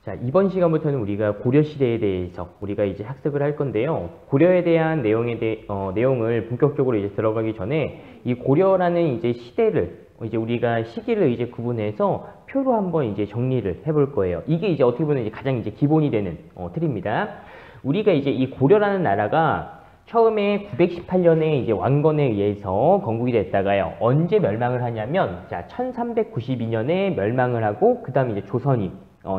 자, 이번 시간부터는 우리가 고려시대에 대해서 우리가 이제 학습을 할 건데요. 고려에 대한 내용을 본격적으로 이제 들어가기 전에 이 고려라는 이제 시대를 이제 우리가 시기를 이제 구분해서 표로 한번 이제 정리를 해볼 거예요. 이게 이제 어떻게 보면 이제 가장 이제 기본이 되는 틀입니다. 우리가 이제 이 고려라는 나라가 처음에 918년에 이제 왕건에 의해서 건국이 됐다가요. 언제 멸망을 하냐면, 자, 1392년에 멸망을 하고, 그 다음에 이제 조선이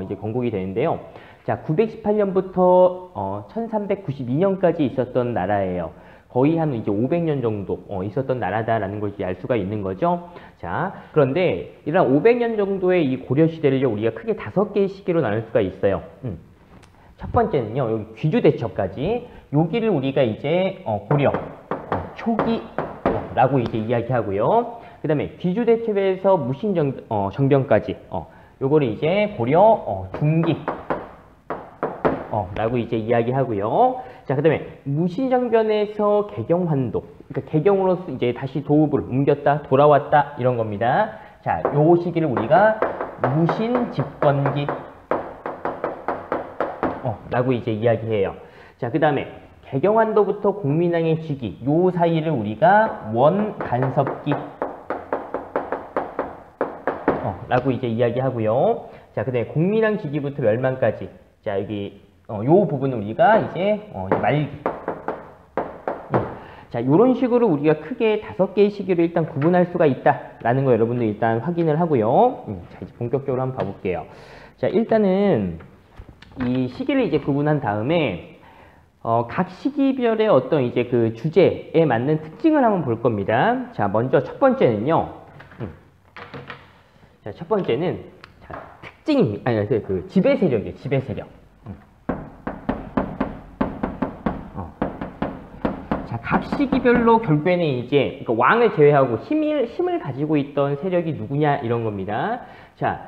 이제 건국이 되는데요. 자, 918년부터 1392년까지 있었던 나라예요. 거의 한 이제 500년 정도 있었던 나라다라는 걸 이제 알 수가 있는 거죠. 자, 그런데 이런 500년 정도의 이 고려 시대를 우리가 크게 5개의 시기로 나눌 수가 있어요. 첫 번째는요, 여기 귀주대첩까지, 여기를 우리가 이제 고려 초기라고 이제 이야기하고요. 그 다음에 귀주대첩에서 무신정변까지, 요거를 이제 고려 중기 라고 이제 이야기하고요. 자, 그 다음에 무신정변에서 개경환도, 그러니까 개경으로서 이제 다시 도읍을 옮겼다, 돌아왔다, 이런 겁니다. 자, 요 시기를 우리가 무신집권기 라고 이제 이야기해요. 자, 그 다음에 개경환도부터 공민왕의 즉위, 요 사이를 우리가 원간섭기 라고 이제 이야기하고요. 자, 그 다음에 공민왕 즉위부터 멸망까지, 자, 여기 요 부분은 우리가 이제 말기. 자, 요런 식으로 우리가 크게 5개의 시기로 일단 구분할 수가 있다라는 거 여러분들 일단 확인을 하고요. 자, 이제 본격적으로 한번 봐볼게요. 자, 일단은 이 시기를 이제 구분한 다음에 각 시기별의 어떤 이제 그 주제에 맞는 특징을 한번 볼 겁니다. 자, 먼저 첫 번째는요. 자, 첫 번째는 특징입니다. 아니, 그 지배 세력이에요. 지배 세력. 자, 각 시기별로 결국에는 이제 그러니까 왕을 제외하고 힘을 가지고 있던 세력이 누구냐 이런 겁니다. 자,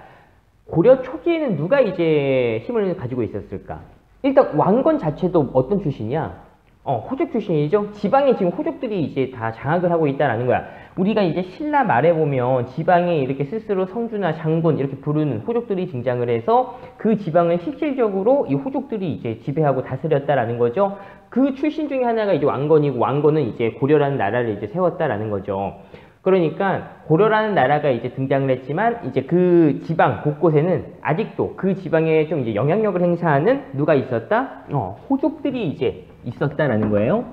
고려 초기에는 누가 이제 힘을 가지고 있었을까? 일단 왕건 자체도 어떤 출신이야? 호족 출신이죠. 지방에 지금 호족들이 이제 다 장악을 하고 있다라는 거야. 우리가 이제 신라 말에 보면 지방에 이렇게 스스로 성주나 장군 이렇게 부르는 호족들이 등장을 해서 그 지방을 실질적으로 이 호족들이 이제 지배하고 다스렸다라는 거죠. 그 출신 중에 하나가 이제 왕건이고, 왕건은 이제 고려라는 나라를 이제 세웠다라는 거죠. 그러니까 고려라는 나라가 이제 등장을 했지만 이제 그 지방 곳곳에는 아직도 그 지방에 좀 이제 영향력을 행사하는 누가 있었다? 호족들이 이제 있었다라는 거예요.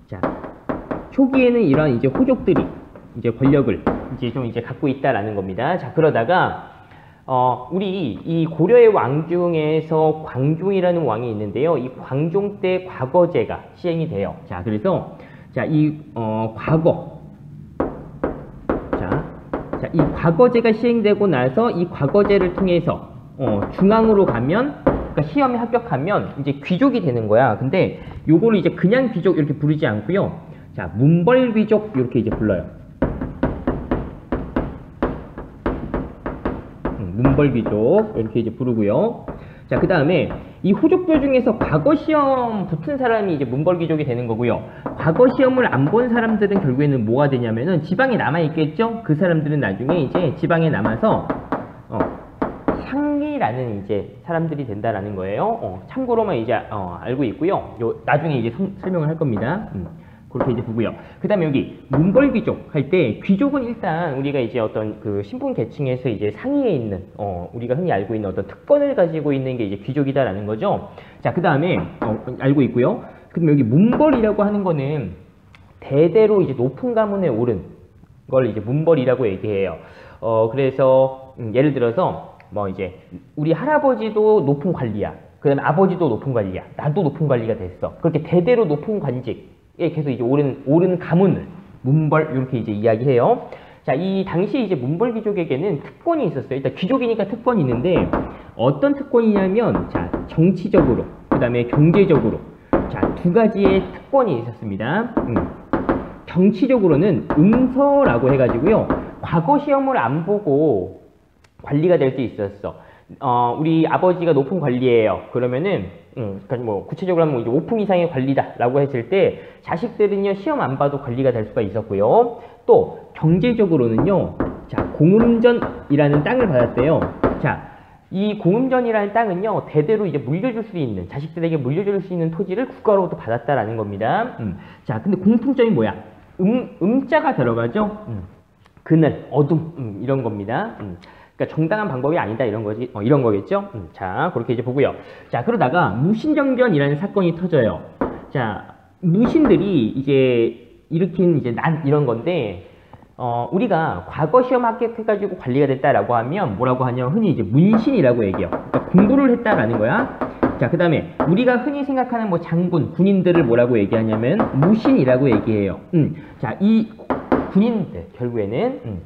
자, 초기에는 이런 이제 호족들이 이제 권력을 이제 좀 이제 갖고 있다라는 겁니다. 자, 그러다가 우리 이 고려의 왕 중에서 광종이라는 왕이 있는데요. 이 광종 때 과거제가 시행이 돼요. 자, 그래서 자, 이 과거. 자, 이 과거제가 시행되고 나서 이 과거제를 통해서 중앙으로 가면, 그러니까 시험에 합격하면 이제 귀족이 되는 거야. 근데 요거를 이제 그냥 귀족 이렇게 부르지 않고요. 자, 문벌귀족 이렇게 이제 불러요. 문벌귀족 이렇게 이제 부르고요. 자, 그 다음에 이 호족들 중에서 과거 시험 붙은 사람이 이제 문벌귀족이 되는 거고요. 과거 시험을 안 본 사람들은 결국에는 뭐가 되냐면은 지방에 남아있겠죠? 그 사람들은 나중에 이제 지방에 남아서 상리라는 이제 사람들이 된다라는 거예요. 참고로만 이제 알고 있고요. 나중에 이제 설명을 할 겁니다. 그렇게 이제 보고요. 그 다음에 여기 문벌귀족 할 때, 귀족은 일단 우리가 이제 어떤 그 신분 계층에서 이제 상위에 있는 우리가 흔히 알고 있는 어떤 특권을 가지고 있는 게 이제 귀족이다라는 거죠. 자, 그 다음에 알고 있고요. 그럼 여기 문벌이라고 하는 거는 대대로 이제 높은 가문에 오른 걸 이제 문벌이라고 얘기해요. 그래서 예를 들어서 뭐 이제 우리 할아버지도 높은 관리야. 그 다음에 아버지도 높은 관리야. 나도 높은 관리가 됐어. 그렇게 대대로 높은 관직 계속 이제 오른 가문을 문벌 이렇게 이제 이야기해요. 자, 이 당시 이제 문벌 귀족에게는 특권이 있었어요. 일단 귀족이니까 특권이 있는데 어떤 특권이냐면, 자, 정치적으로, 그 다음에 경제적으로, 자, 2가지의 특권이 있었습니다. 정치적으로는 응서라고 해가지고요. 과거 시험을 안 보고 관리가 될 수 있었어. 우리 아버지가 높은 관리예요. 그러면은 그러니까 뭐 구체적으로 하면 이제 5품 이상의 관리다라고 했을 때 자식들은요 시험 안 봐도 관리가 될 수가 있었고요. 또 경제적으로는요, 자, 공음전이라는 땅을 받았대요. 자, 이 공음전이라는 땅은요, 대대로 이제 물려줄 수 있는, 자식들에게 물려줄 수 있는 토지를 국가로부터 받았다라는 겁니다. 자, 근데 공통점이 뭐야? 음자가 들어가죠? 그늘, 어둠, 이런 겁니다. 그러니까 정당한 방법이 아니다, 이런 거지, 이런 거겠죠? 자, 그렇게 이제 보고요. 자, 그러다가 무신정변이라는 사건이 터져요. 자, 무신들이 이제 일으킨 이제 이런 건데, 우리가 과거 시험 합격해가지고 관리가 됐다라고 하면 뭐라고 하냐면 흔히 이제 문신이라고 얘기해요. 그러니까 공부를 했다라는 거야. 자, 그 다음에 우리가 흔히 생각하는 뭐 장군, 군인들을 뭐라고 얘기하냐면 무신이라고 얘기해요. 자, 이 군인들, 결국에는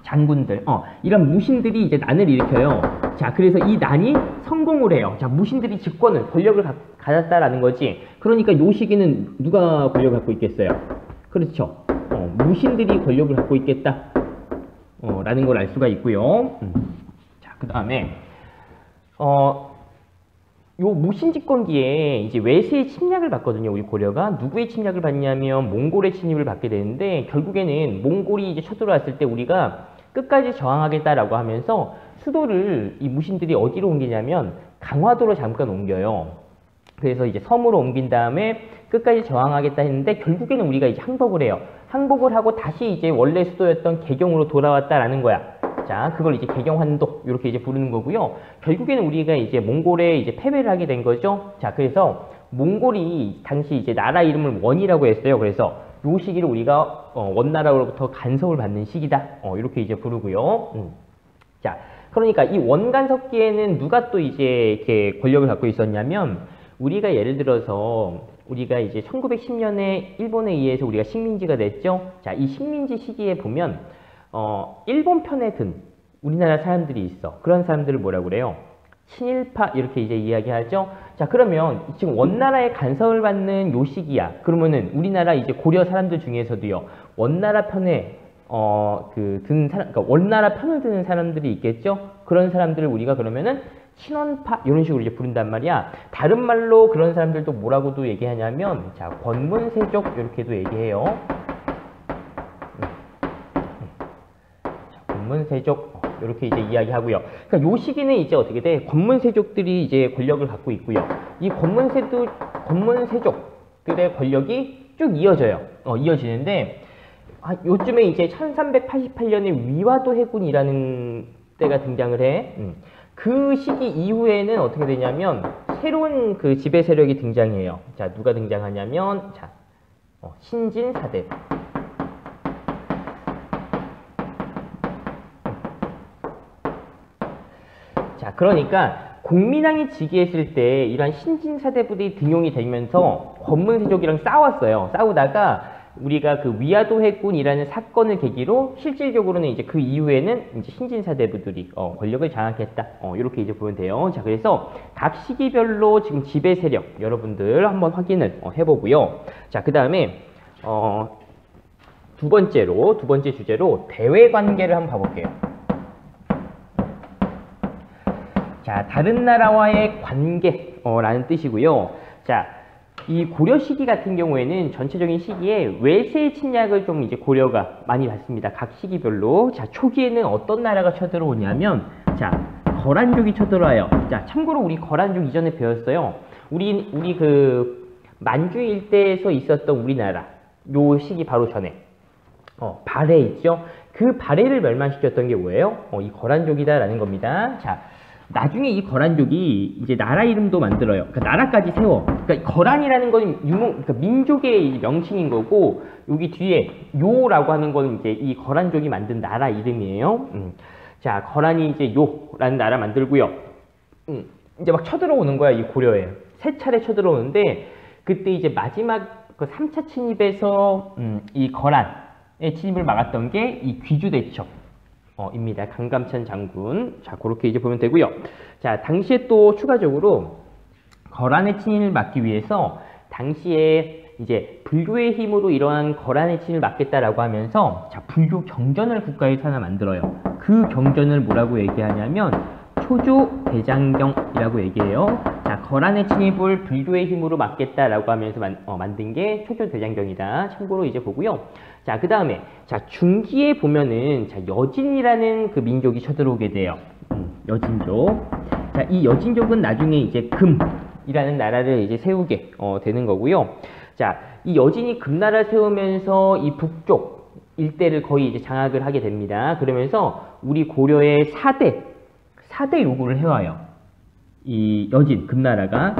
장군들, 이런 무신들이 이제 난을 일으켜요. 자, 그래서 이 난이 성공을 해요. 자, 무신들이 직권을, 권력을 가졌다라는 거지. 그러니까 요 시기는 누가 권력을 갖고 있겠어요? 그렇죠. 무신들이 권력을 갖고 있겠다. 라는 걸 알 수가 있고요. 자, 그 다음에, 요 무신집권기에 이제 외세의 침략을 받거든요. 우리 고려가 누구의 침략을 받냐면 몽골의 침입을 받게 되는데 결국에는 몽골이 이제 쳐들어왔을 때 우리가 끝까지 저항하겠다라고 하면서 수도를 이 무신들이 어디로 옮기냐면 강화도로 잠깐 옮겨요. 그래서 이제 섬으로 옮긴 다음에 끝까지 저항하겠다 했는데 결국에는 우리가 이제 항복을 해요. 항복을 하고 다시 이제 원래 수도였던 개경으로 돌아왔다라는 거야. 자, 그걸 이제 개경환도 이렇게 이제 부르는 거고요. 결국에는 우리가 이제 몽골에 이제 패배를 하게 된 거죠. 자, 그래서 몽골이 당시 이제 나라 이름을 원이라고 했어요. 그래서 요 시기를 우리가 원나라로부터 간섭을 받는 시기다. 이렇게 이제 부르고요. 자, 그러니까 이 원간섭기에는 누가 또 이제 이렇게 권력을 갖고 있었냐면 우리가 예를 들어서 우리가 이제 1910년에 일본에 의해서 우리가 식민지가 됐죠. 자, 이 식민지 시기에 보면 일본 편에 든 우리나라 사람들이 있어. 그런 사람들을 뭐라고 그래요? 친일파 이렇게 이제 이야기하죠. 자, 그러면 지금 원나라의 간섭을 받는 요 시기야. 그러면은 우리나라 이제 고려 사람들 중에서도요. 원나라 편에 든 사람, 그러니까 원나라 편을 드는 사람들이 있겠죠. 그런 사람들을 우리가 그러면은 친원파 이런 식으로 이제 부른단 말이야. 다른 말로 그런 사람들도 뭐라고도 얘기하냐면 자, 권문세족 이렇게도 얘기해요. 권문세족 이렇게 이제 이야기하고요. 그러니까 요 시기는 이제 어떻게 돼? 권문세족들이 이제 권력을 갖고 있고요. 이 권문세족들의 권력이 쭉 이어져요. 이어지는데 요즘에 이제 1388년에 위화도 해군이라는 때가 등장을 해. 그 시기 이후에는 어떻게 되냐면 새로운 그 지배 세력이 등장해요. 자, 누가 등장하냐면 자, 신진사대. 자, 그러니까 공민왕이 즉위했을 때 이러한 신진사대부들이 등용이 되면서 권문세족이랑 싸웠어요. 싸우다가 우리가 그 위화도 해군이라는 사건을 계기로 실질적으로는 이제 그 이후에는 이제 신진사대부들이 권력을 장악했다. 이렇게 이제 보면 돼요. 자, 그래서 각 시기별로 지금 지배 세력 여러분들 한번 확인을 해보고요. 자, 그 다음에 두 번째 주제로 대외 관계를 한번 봐볼게요. 자, 다른 나라와의 관계라는 뜻이고요. 자, 이 고려 시기 같은 경우에는 전체적인 시기에 외세의 침략을 좀 이제 고려가 많이 받습니다. 각 시기별로. 자, 초기에는 어떤 나라가 쳐들어오냐면, 자, 거란족이 쳐들어와요. 자, 참고로 우리 거란족 이전에 배웠어요. 우리 그 만주 일대에서 있었던 우리나라, 요 시기 바로 전에, 발해 있죠? 그 발해를 멸망시켰던 게 뭐예요? 이 거란족이다라는 겁니다. 자, 나중에 이 거란족이 이제 나라 이름도 만들어요. 그러니까 나라까지 세워. 그러니까 거란이라는 건 그러니까 민족의 명칭인 거고 여기 뒤에 요라고 하는 건 이제 이 거란족이 만든 나라 이름이에요. 자, 거란이 이제 요라는 나라 만들고요. 이제 막 쳐들어오는 거야, 이 고려에. 세 차례 쳐들어오는데 그때 이제 마지막 그 3차 침입에서 이 거란의 침입을 막았던 게 이 귀주대첩. 입니다. 강감찬 장군. 자, 그렇게 이제 보면 되고요. 자, 당시에 또 추가적으로 거란의 침입을 막기 위해서 당시에 이제 불교의 힘으로 이러한 거란의 침입을 막겠다라고 하면서 자, 불교 경전을 국가에서 하나 만들어요. 그 경전을 뭐라고 얘기하냐면 초조대장경이라고 얘기해요. 자, 거란의 침입을 불교의 힘으로 막겠다라고 하면서 만든 게 초조대장경이다. 참고로 이제 보고요. 자, 그 다음에 자, 중기에 보면은 자, 여진이라는 그 민족이 쳐들어오게 돼요. 여진족. 자, 이 여진족은 나중에 이제 금이라는 나라를 이제 세우게 되는 거고요. 자, 이 여진이 금나라 세우면서 이 북쪽 일대를 거의 이제 장악을 하게 됩니다. 그러면서 우리 고려의 4대 요구를 해와요. 이 여진, 금나라가.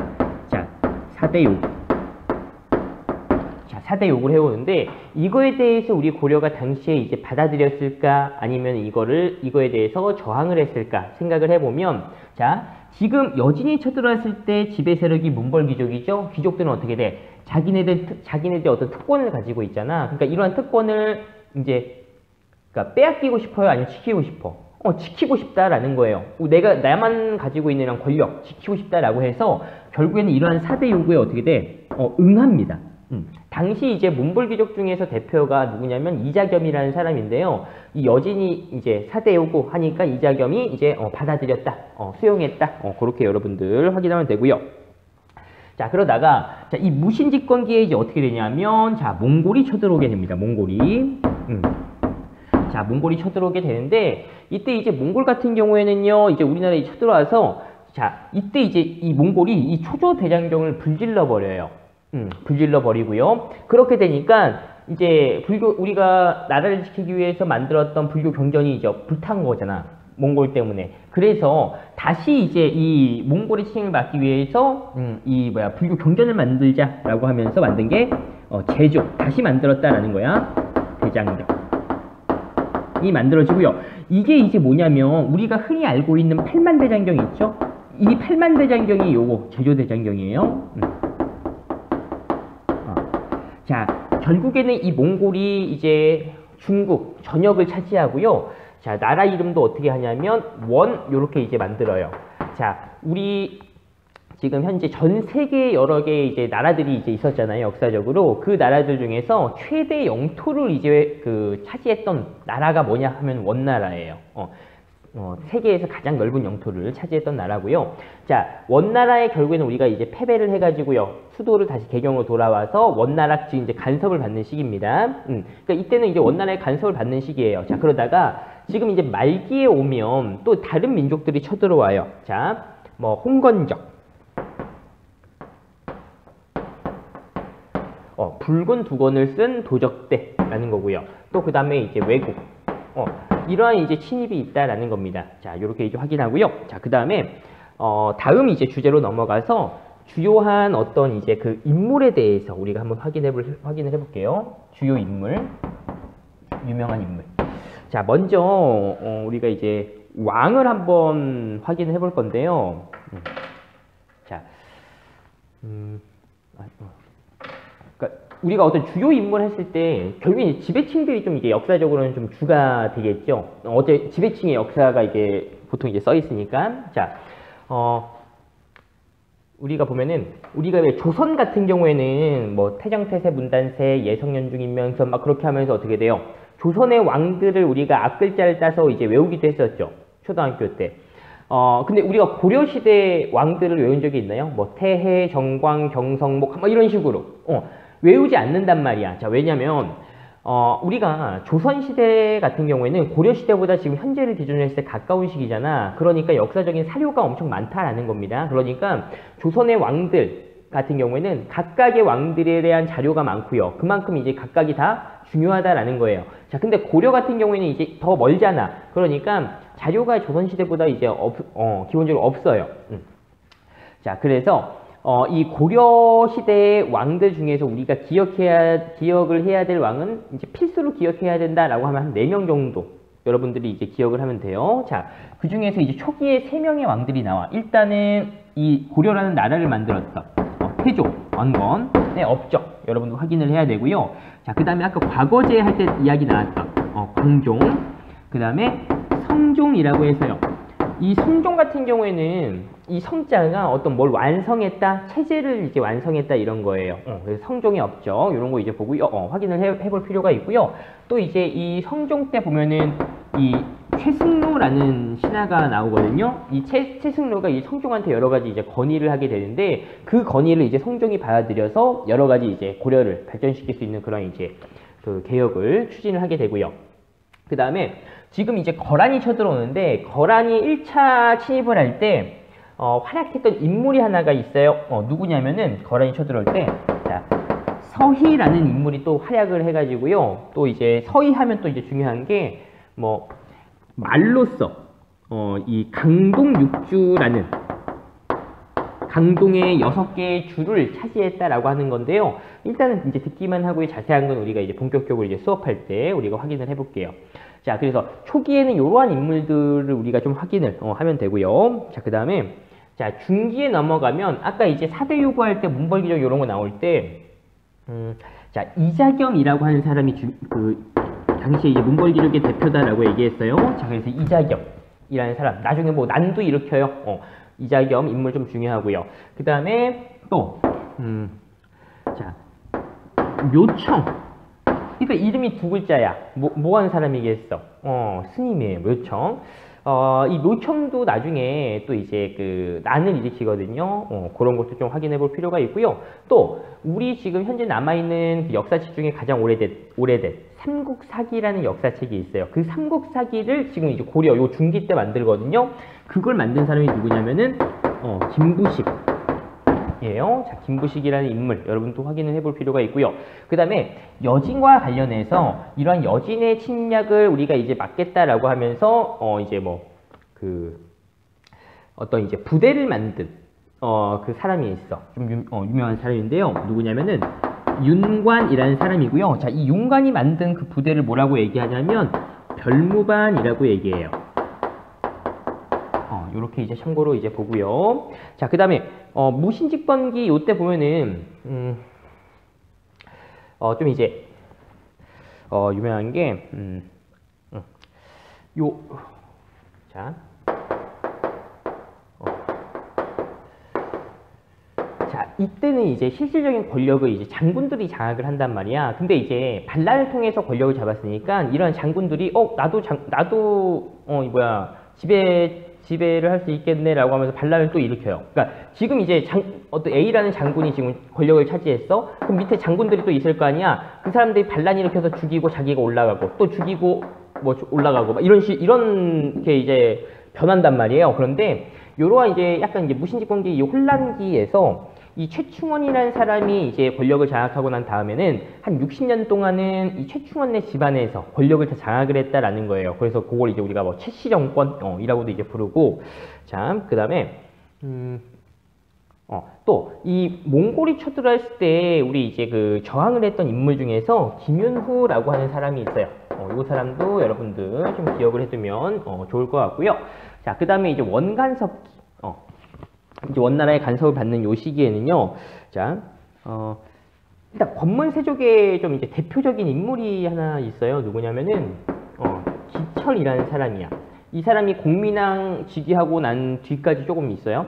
자, 4대 요구. 자, 4대 요구를 해오는데, 이거에 대해서 우리 고려가 당시에 이제 받아들였을까? 아니면 이거에 대해서 저항을 했을까? 생각을 해보면, 자, 지금 여진이 쳐들어왔을 때 지배 세력이 문벌 귀족이죠? 귀족들은 어떻게 돼? 자기네들 어떤 특권을 가지고 있잖아. 그러니까 이러한 특권을 이제, 그러니까 빼앗기고 싶어요? 아니면 지키고 싶어? 지키고 싶다라는 거예요. 나만 가지고 있는 이런 권력, 지키고 싶다라고 해서, 결국에는 이러한 4대 요구에 어떻게 돼? 응합니다. 당시 이제 문벌 귀족 중에서 대표가 누구냐면 이자겸이라는 사람인데요. 이 여진이 이제 4대 요구 하니까 이자겸이 이제 받아들였다, 수용했다. 그렇게 여러분들 확인하면 되고요. 자, 그러다가 자, 이 무신집권기에 이제 어떻게 되냐면 자, 몽골이 쳐들어오게 됩니다. 몽골이. 자, 몽골이 쳐들어오게 되는데 이때 이제 몽골 같은 경우에는요, 이제 우리나라에 쳐들어와서 자, 이때 이제 이 몽골이 이 초조 대장경을 불질러 버려요. 불질러 버리고요. 그렇게 되니까 이제 우리가 나라를 지키기 위해서 만들었던 불교 경전이 이제 불탄 거잖아. 몽골 때문에. 그래서 다시 이제 이 몽골의 침입을 막기 위해서 불교 경전을 만들자라고 하면서 만든 게 제조, 다시 만들었다라는 거야. 대장경. 이 만들어지고요. 이게 이제 뭐냐면 우리가 흔히 알고 있는 팔만대장경 있죠? 이 팔만대장경이 요거 제조대장경이에요. 자, 결국에는 이 몽골이 이제 중국 전역을 차지하고요. 자, 나라 이름도 어떻게 하냐면 요렇게 이제 만들어요. 자, 우리 지금 현재 전 세계 여러 개의 이제 나라들이 이제 있었잖아요. 역사적으로. 그 나라들 중에서 최대 영토를 이제 차지했던 나라가 뭐냐 하면 원나라예요. 세계에서 가장 넓은 영토를 차지했던 나라고요. 자, 원나라의 결국에는 우리가 이제 패배를 해가지고요. 수도를 다시 개경으로 돌아와서 원나라 지금 이제 간섭을 받는 시기입니다. 그러니까 이때는 이제 원나라의 간섭을 받는 시기예요. 자, 그러다가 지금 이제 말기에 오면 또 다른 민족들이 쳐들어와요. 자, 뭐 홍건적, 붉은 두건을 쓴 도적대라는 거고요. 또 그 다음에 이제 왜곡, 이러한 이제 침입이 있다라는 겁니다. 자, 이렇게 이제 확인하고요. 자, 그 다음에 다음 이제 주제로 넘어가서 주요한 어떤 이제 그 인물에 대해서 우리가 한번 확인을 해볼게요. 주요 인물, 유명한 인물. 자, 먼저 우리가 이제 왕을 한번 확인을 해볼 건데요. 자, 그러니까 우리가 어떤 주요 인물 했을 때 결국엔 지배층들이 좀 이제 역사적으로는 좀 주가 되겠죠. 지배층의 역사가 이게 보통 이제 써 있으니까. 자, 우리가 보면은 우리가 왜 조선 같은 경우에는 뭐 태정태세, 문단세, 예성연중, 인명선 막 그렇게 하면서 어떻게 돼요? 조선의 왕들을 우리가 앞글자를 따서 이제 외우기도 했었죠. 초등학교 때. 근데 우리가 고려시대 왕들을 외운 적이 있나요? 뭐 태해, 정광, 경성목 뭐 이런 식으로 외우지 않는단 말이야. 자, 왜냐면 우리가 조선시대 같은 경우에는 고려시대보다 지금 현재를 기준으로 했을 때 가까운 시기잖아. 그러니까 역사적인 사료가 엄청 많다라는 겁니다. 그러니까 조선의 왕들 같은 경우에는 각각의 왕들에 대한 자료가 많고요. 그만큼 이제 각각이 다 중요하다라는 거예요. 자, 근데 고려 같은 경우에는 이제 더 멀잖아. 그러니까 자료가 조선시대보다 이제 기본적으로 없어요. 자, 그래서 이 고려 시대의 왕들 중에서 우리가 기억을 해야 될 왕은 이제 필수로 기억해야 된다라고 하면 한 4명 정도 여러분들이 이제 기억을 하면 돼요. 자, 그 중에서 이제 초기에 3명의 왕들이 나와. 일단은 이 고려라는 나라를 만들었던 태조, 원건의 업적 여러분들 확인을 해야 되고요. 자, 그 다음에 아까 과거제 할 때 이야기 나왔던 광종, 그 다음에 성종이라고 해서요. 이 성종 같은 경우에는 이 성자가 어떤 뭘 완성했다, 체제를 이제 완성했다 이런 거예요. 그래서 성종의 업적 이런 거 이제 보고 확인을 해볼 필요가 있고요. 또 이제 이 성종 때 보면은 이 최승로라는 신하가 나오거든요. 이 최승로가 이 성종한테 여러 가지 이제 건의를 하게 되는데 그 건의를 이제 성종이 받아들여서 여러 가지 이제 고려를 발전시킬 수 있는 그런 이제 그 개혁을 추진을 하게 되고요. 그 다음에 지금 이제 거란이 쳐들어오는데 거란이 1차 침입을 할 때 활약했던 인물이 하나가 있어요. 누구냐면은 거란이 쳐들어올 때 자, 서희라는 인물이 또 활약을 해가지고요. 또 이제 서희 하면 또 이제 중요한 게 뭐 말로써 이 강동육주라는 강동의 6개의 주를 차지했다라고 하는 건데요. 일단은 이제 듣기만 하고 자세한 건 우리가 이제 본격적으로 이제 수업할 때 우리가 확인을 해볼게요. 자, 그래서 초기에는 이러한 인물들을 우리가 좀 확인을 하면 되고요. 자, 그 다음에 자, 중기에 넘어가면 아까 이제 4대 요구할 때 문벌기적 이런 거 나올 때 자, 이자겸이라고 하는 사람이 당시에 이제 문벌기족의 대표다라고 얘기했어요. 자, 그래서 이자겸이라는 사람 나중에 뭐 난도 일으켜요. 이자겸 인물 좀 중요하고요. 그 다음에 또 자, 묘청. 그러니까 이름이 두 글자야. 뭐 하는 사람이겠어? 스님이에요. 묘청. 이 묘청도 나중에 또 이제 그 난을 일으키거든요. 그런 것도 좀 확인해 볼 필요가 있고요. 또 우리 지금 현재 남아있는 그 역사책 중에 가장 오래된 삼국사기라는 역사책이 있어요. 그 삼국사기를 지금 이제 고려 요 중기 때 만들거든요. 그걸 만든 사람이 누구냐면은 김부식. 예요. 자, 김부식이라는 인물 여러분도 확인을 해볼 필요가 있고요. 그 다음에 여진과 관련해서 이러한 여진의 침략을 우리가 이제 막겠다라고 하면서 이제 뭐 어떤 이제 부대를 만든 그 사람이 있어. 좀 유명한 사람인데요. 누구냐면은 윤관이라는 사람이고요. 자, 이 윤관이 만든 그 부대를 뭐라고 얘기하냐면 별무반이라고 얘기해요. 요렇게 이제 참고로 이제 보고요. 자, 그 다음에 무신직번기 요때 보면은 좀 이제 유명한 게 자, 자, 이때는 이제 실질적인 권력을 이제 장군들이 장악을 한단 말이야. 근데 이제 반란을 통해서 권력을 잡았으니까 이런 장군들이 나도 지배를 할 수 있겠네라고 하면서 반란을 또 일으켜요. 그러니까 지금 이제 어떤 A라는 장군이 지금 권력을 차지했어. 그럼 밑에 장군들이 또 있을 거 아니야. 그 사람들이 반란 일으켜서 죽이고 자기가 올라가고 또 죽이고 뭐 올라가고 막 이렇게 이제 변한단 말이에요. 그런데 요러한 이제 약간 이제 무신직권기 이 혼란기에서 이 최충원이라는 사람이 이제 권력을 장악하고 난 다음에는 한 60년 동안은 이 최충원네 집안에서 권력을 다 장악을 했다라는 거예요. 그래서 그걸 이제 우리가 뭐 최씨정권이라고도 이제 부르고, 자, 그 다음에 또 이 몽골이 쳐들어왔을 때 우리 이제 그 저항을 했던 인물 중에서 김윤후라고 하는 사람이 있어요. 이 사람도 여러분들 좀 기억을 해두면 좋을 것 같고요. 자, 그 다음에 이제 원간섭기. 이제 원나라의 간섭을 받는 요 시기에는요, 자, 일단 권문세족의 좀 이제 대표적인 인물이 하나 있어요. 누구냐면은, 기철이라는 사람이야. 이 사람이 공민왕 즉위하고 난 뒤까지 조금 있어요.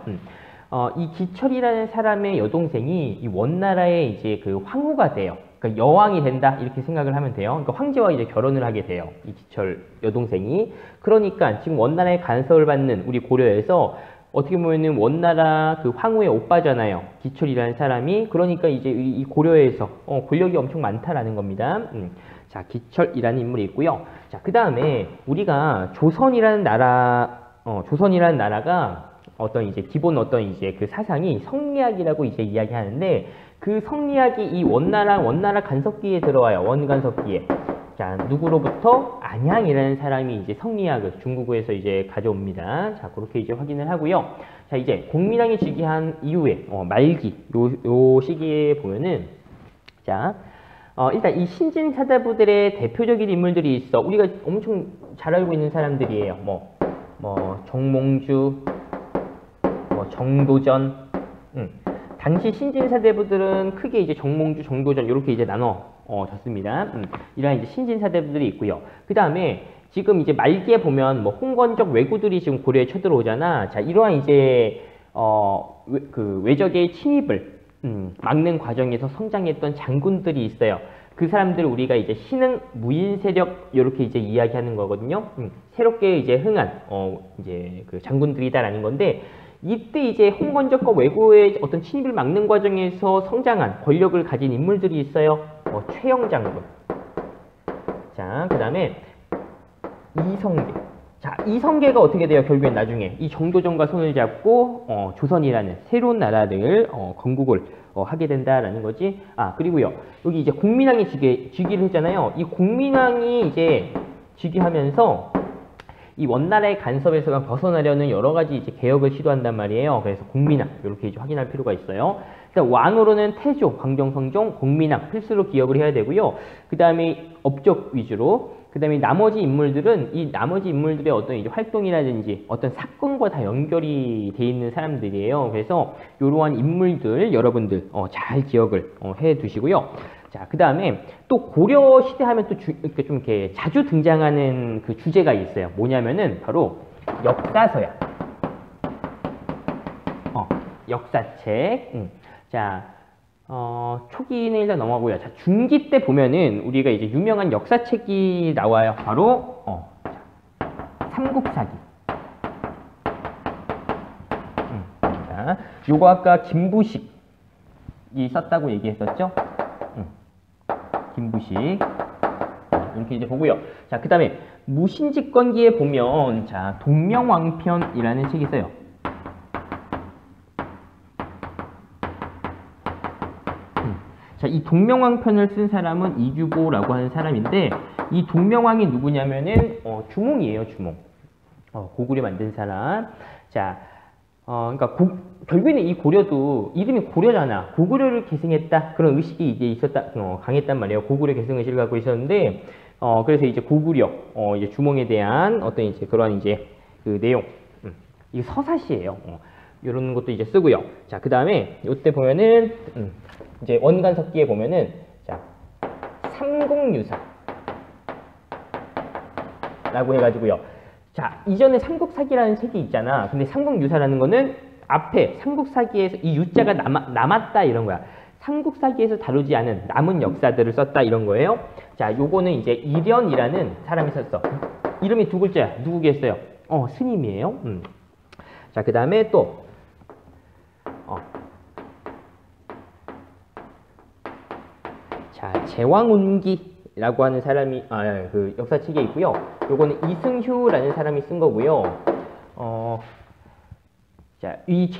이 기철이라는 사람의 여동생이 이 원나라의 이제 그 황후가 돼요. 그러니까 여왕이 된다 이렇게 생각을 하면 돼요. 그러니까 황제와 이제 결혼을 하게 돼요. 이 기철 여동생이. 그러니까 지금 원나라의 간섭을 받는 우리 고려에서 어떻게 보면은 원나라 그 황후의 오빠잖아요. 기철이라는 사람이. 그러니까 이제 이 고려에서 권력이 엄청 많다라는 겁니다. 자, 기철이라는 인물이 있고요. 자, 그 다음에 우리가 조선이라는 나라가 어떤 이제 기본 어떤 이제 그 사상이 성리학이라고 이제 이야기하는데 그 성리학이 이 원나라 간섭기에 들어와요. 원간섭기에. 자, 누구로부터? 안양이라는 사람이 이제 성리학을 중국에서 이제 가져옵니다. 자, 그렇게 이제 확인을 하고요. 자, 이제 공민왕이 즉위한 이후에, 말기, 요 시기에 보면은, 자, 일단 이 신진사대부들의 대표적인 인물들이 있어. 우리가 엄청 잘 알고 있는 사람들이에요. 정몽주, 정도전, 당시 신진사대부들은 크게 이제 정몽주, 정도전 이렇게 이제 나눠졌습니다. 이런 이제 신진사대부들이 있고요. 그 다음에 지금 이제 말기에 보면 뭐 홍건적 왜구들이 지금 고려에 쳐들어오잖아. 자, 이러한 이제 그 외적의 침입을 막는 과정에서 성장했던 장군들이 있어요. 그 사람들을 우리가 이제 신흥 무인세력 이렇게 이제 이야기하는 거거든요. 새롭게 이제 흥한 이제 그 장군들이다라는 건데. 이때 이제 홍건적과 왜구의 어떤 침입을 막는 과정에서 성장한 권력을 가진 인물들이 있어요. 최영 장군. 자, 그 다음에 이성계. 자, 이성계가 어떻게 돼요? 결국엔 나중에 이 정도전과 손을 잡고 조선이라는 새로운 나라를 건국을 하게 된다라는 거지. 아, 그리고요. 여기 이제 공민왕이 즉위를 했잖아요. 이 공민왕이 이제 즉위하면서 이 원나라의 간섭에서 벗어나려는 여러 가지 이제 개혁을 시도한단 말이에요. 그래서 공민왕 이렇게 이제 확인할 필요가 있어요. 일단 왕으로는 태조, 광종성종, 공민왕 필수로 기억을 해야 되고요. 그 다음에 업적 위주로. 그 다음에 나머지 인물들은 이 나머지 인물들의 어떤 이제 활동이라든지 어떤 사건과 다 연결이 돼 있는 사람들이에요. 그래서 이러한 인물들 여러분들 잘 기억을 해 두시고요. 자, 그 다음에 또 고려 시대 하면 또 이렇게 좀 이렇게 자주 등장하는 그 주제가 있어요. 뭐냐면은 바로 역사서야. 역사책. 자, 초기는 일단 넘어가고요. 자, 중기 때 보면은 우리가 이제 유명한 역사책이 나와요. 바로 삼국사기. 자, 요거 아까 김부식이 썼다고 얘기했었죠? 김부식. 이렇게 이제 보고요. 자, 그 다음에 무신집권기에 보면 자, 동명왕편이라는 책이 있어요. 자, 이 동명왕편을 쓴 사람은 이규보라고 하는 사람인데 이 동명왕이 누구냐면은 주몽이에요, 주몽. 고구려 만든 사람. 자, 그러니까 결국에는 이 고려도 이름이 고려잖아. 고구려를 계승했다 그런 의식이 이제 있었다, 강했단 말이에요. 고구려 계승 의식을 갖고 있었는데, 그래서 이제 고구려, 이제 주몽에 대한 어떤 이제 그런 이제 그 내용, 이게 서사시예요. 이런 것도 이제 쓰고요. 자, 그 다음에 이때 보면은 이제 원간석기에 보면은 자, 삼국유사라고 해가지고요. 자, 이전에 삼국사기라는 책이 있잖아. 근데 삼국유사라는 거는 앞에 삼국사기에서 이 유자가 남았다 이런 거야. 삼국사기에서 다루지 않은 남은 역사들을 썼다 이런 거예요. 자, 요거는 이제 이련이라는 사람이 썼어. 이름이 두 글자야. 누구겠어요? 스님이에요. 자, 그 다음에 또 자, 제왕운기라고 하는 사람이 그 역사책에 있고요. 요거는 이승휴라는 사람이 쓴 거고요. 자, 이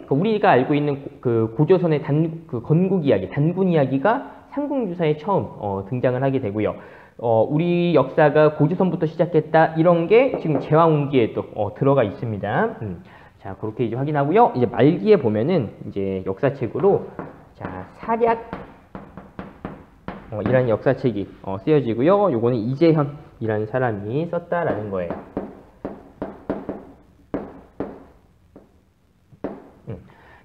우리가 알고 있는 그 고조선의 그 건국 이야기, 단군 이야기가 삼국유사에 처음 등장을 하게 되고요. 우리 역사가 고조선부터 시작했다 이런 게 지금 제왕운기에 또 들어가 있습니다. 자, 그렇게 이제 확인하고요. 이제 말기에 보면은 이제 역사책으로 자, 사략 이라는 역사책이 쓰여지고요. 요거는 이재현이라는 사람이 썼다라는 거예요.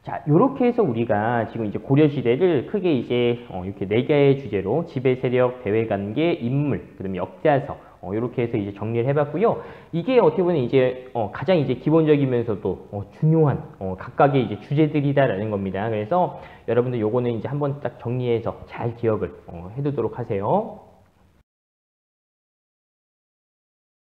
자, 요렇게 해서 우리가 지금 이제 고려시대를 크게 이제 이렇게 4개의 주제로 지배 세력, 대외 관계, 인물, 그 다음에 역사서 이렇게 해서 이제 정리를 해봤고요. 이게 어떻게 보면 이제 가장 이제 기본적이면서도 중요한 각각의 이제 주제들이다라는 겁니다. 그래서 여러분들 요거는 이제 한번 딱 정리해서 잘 기억을 해두도록 하세요.